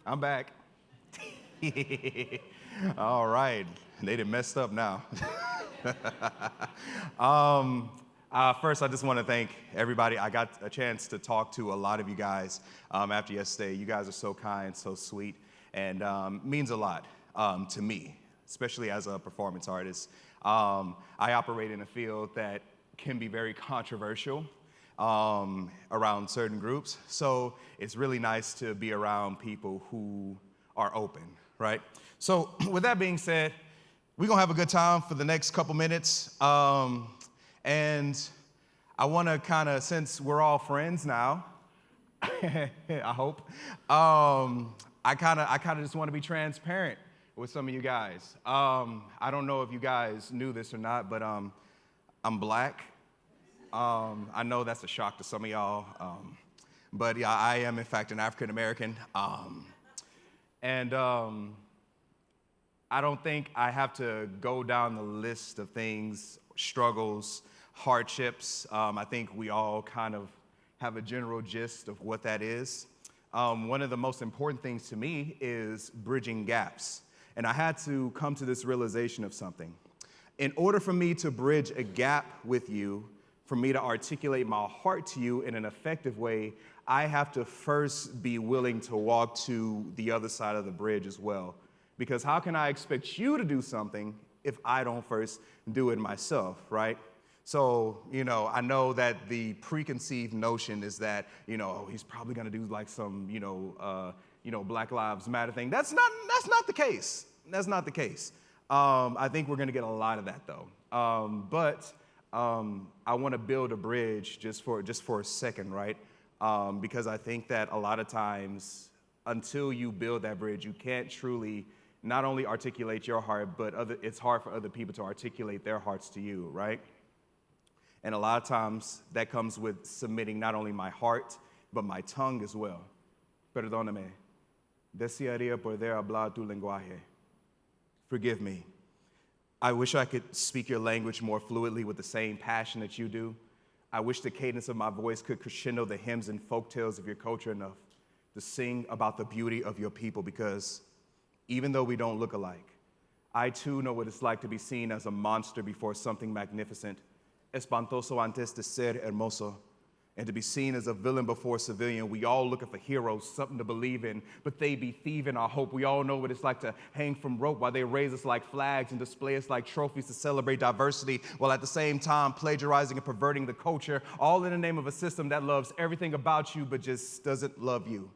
I'm back. All right, they done messed up now. First, I just want to thank everybody. I got a chance to talk to a lot of you guys after yesterday. You guys are so kind, so sweet, and means a lot to me, especially as a performance artist. I operate in a field that can be very controversial around certain groups, so it's really nice to be around people who are open, right? So with that being said, we're gonna have a good time for the next couple minutes, and I wanna kinda, since we're all friends now, I hope, I kinda just wanna be transparent with some of you guys. I don't know if you guys knew this or not, but I'm black. I know that's a shock to some of y'all, but yeah, I am in fact an African American, and I don't think I have to go down the list of things, struggles, hardships. I think we all kind of have a general gist of what that is. One of the most important things to me is bridging gaps, and I had to come to this realization of something. In order for me to bridge a gap with you, for me to articulate my heart to you in an effective way, I have to first be willing to walk to the other side of the bridge as well. Because how can I expect you to do something if I don't first do it myself, right? So, I know that the preconceived notion is that, he's probably gonna do like some, Black Lives Matter thing. That's not the case. That's not the case. I think we're gonna get a lot of that though. But I wanna build a bridge just for a second, right? Because I think that a lot of times, until you build that bridge, you can't truly not only articulate your heart, but it's hard for other people to articulate their hearts to you, right? And a lot of times that comes with submitting not only my heart, but my tongue as well. Perdóname. Desearía poder hablar tu lenguaje. Forgive me. I wish I could speak your language more fluidly with the same passion that you do. I wish the cadence of my voice could crescendo the hymns and folktales of your culture enough to sing about the beauty of your people, because even though we don't look alike, I too know what it's like to be seen as a monster before something magnificent, espantoso antes de ser hermoso, and to be seen as a villain before a civilian. We all looking for heroes, something to believe in, but they be thieving our hope. We all know what it's like to hang from rope while they raise us like flags and display us like trophies to celebrate diversity, while at the same time plagiarizing and perverting the culture, all in the name of a system that loves everything about you but just doesn't love you.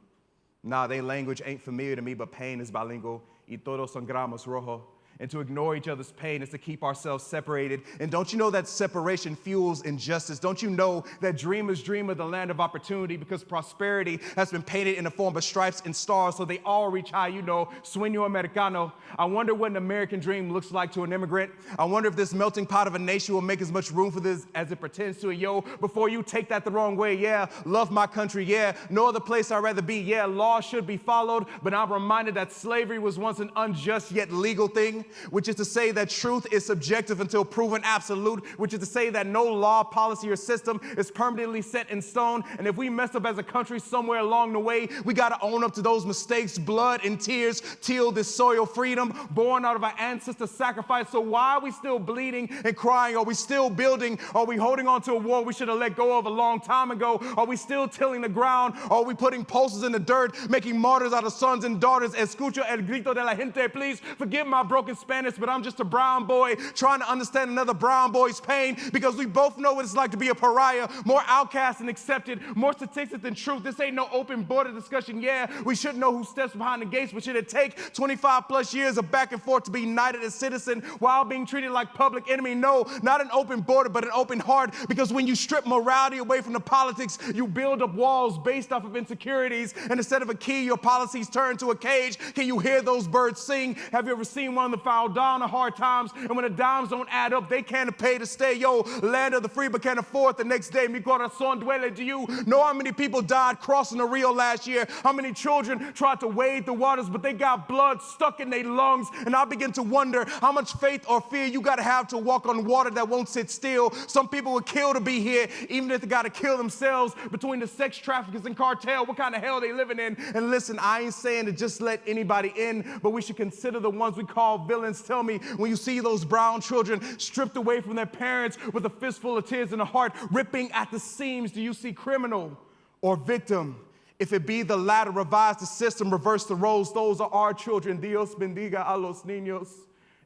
Nah, they language ain't familiar to me, but pain is bilingual. Y todos sangramos rojo. And to ignore each other's pain is to keep ourselves separated. And don't you know that separation fuels injustice? Don't you know that dreamers dream of the land of opportunity because prosperity has been painted in the form of stripes and stars so they all reach high? Sueño americano. I wonder what an American dream looks like to an immigrant. I wonder if this melting pot of a nation will make as much room for this as it pretends to. Yo, before you take that the wrong way, yeah, love my country, yeah, no other place I'd rather be, yeah, law should be followed, but I'm reminded that slavery was once an unjust yet legal thing, which is to say that truth is subjective until proven absolute, which is to say that no law, policy, or system is permanently set in stone. And if we mess up as a country somewhere along the way, we got to own up to those mistakes. Blood and tears till this soil freedom, born out of our ancestors' sacrifice. So why are we still bleeding and crying? Are we still building? Are we holding on to a war we should have let go of a long time ago? Are we still tilling the ground? Are we putting posters in the dirt, making martyrs out of sons and daughters? Escucho el grito de la gente. Please forgive my broken Spanish, but I'm just a brown boy trying to understand another brown boy's pain, because we both know what it's like to be a pariah, more outcast than accepted, more statistics than truth. This ain't no open border discussion. Yeah, we should know who steps behind the gates, but should it take 25 plus years of back and forth to be united as citizen while being treated like public enemy? No, not an open border, but an open heart, because when you strip morality away from the politics, you build up walls based off of insecurities, and instead of a key, your policies turn to a cage. Can you hear those birds sing? Have you ever seen one of the fall down in hard times, and when the dimes don't add up, they can't pay to stay. Yo, land of the free but can't afford the next day. Mi corazón duele. Do you know how many people died crossing the Rio last year? How many children tried to wade the waters, but they got blood stuck in their lungs? And I begin to wonder how much faith or fear you got to have to walk on water that won't sit still. Some people would kill to be here, even if they got to kill themselves between the sex traffickers and cartel. What kind of hell they living in? And listen, I ain't saying to just let anybody in, but we should consider the ones we call villains. Tell me, when you see those brown children stripped away from their parents with a fistful of tears in a heart ripping at the seams, do you see criminal or victim? If it be the latter, revise the system, reverse the roles. Those are our children. Dios bendiga a los niños.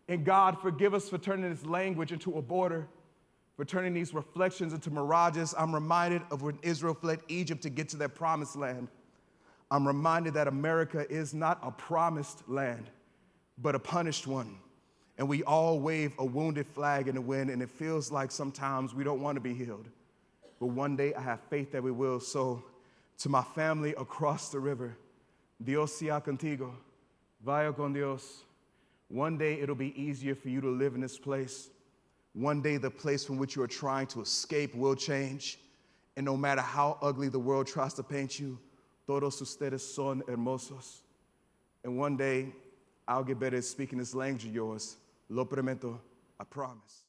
And God, forgive us for turning this language into a border, for turning these reflections into mirages. I'm reminded of when Israel fled Egypt to get to their promised land. I'm reminded that America is not a promised land, but a punished one. And we all wave a wounded flag in the wind, and it feels like sometimes we don't want to be healed. But one day I have faith that we will. So to my family across the river, Dios sea contigo, vaya con Dios. One day it'll be easier for you to live in this place. One day the place from which you are trying to escape will change. And no matter how ugly the world tries to paint you, todos ustedes son hermosos. And one day I'll get better at speaking this language of yours. Lo prometo, I promise.